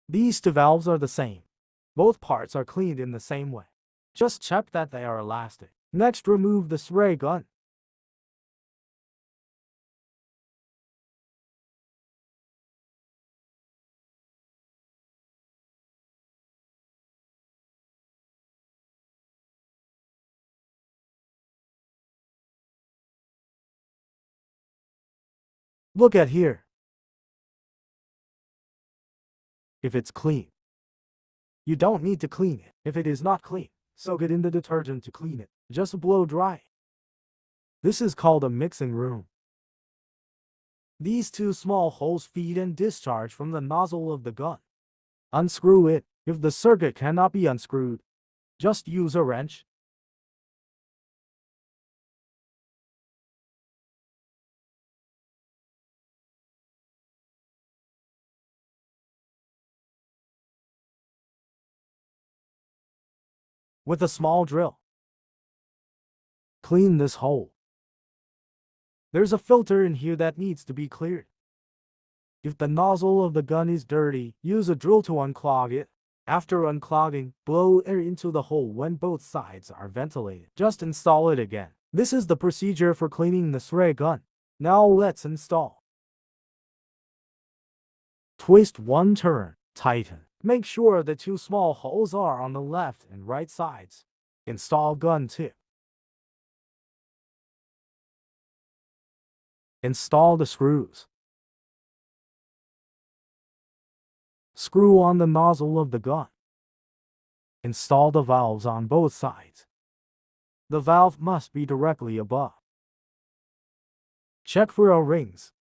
These two valves are the same. Both parts are cleaned in the same way. Just check that they are elastic. Next, remove the spray gun. Look at here. If it's clean, you don't need to clean it. If it is not clean, soak it in the detergent to clean it. Just blow dry. This is called a mixing room. These two small holes feed and discharge from the nozzle of the gun. Unscrew it. If the circuit cannot be unscrewed, just use a wrench. With a small drill, clean this hole. There's a filter in here that needs to be cleared. If the nozzle of the gun is dirty, use a drill to unclog it. After unclogging, blow air into the hole when both sides are ventilated. Just install it again. This is the procedure for cleaning the spray gun. Now let's install. Twist one turn, tighten. Make sure the two small holes are on the left and right sides. Install gun tip. Install the screws. Screw on the nozzle of the gun. Install the valves on both sides. The valve must be directly above. Check for O-rings.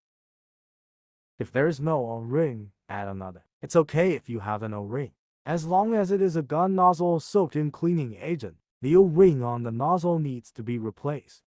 If there is no O-ring, add another. It's okay if you have an O-ring. As long as it is a gun nozzle soaked in cleaning agent, the O-ring on the nozzle needs to be replaced.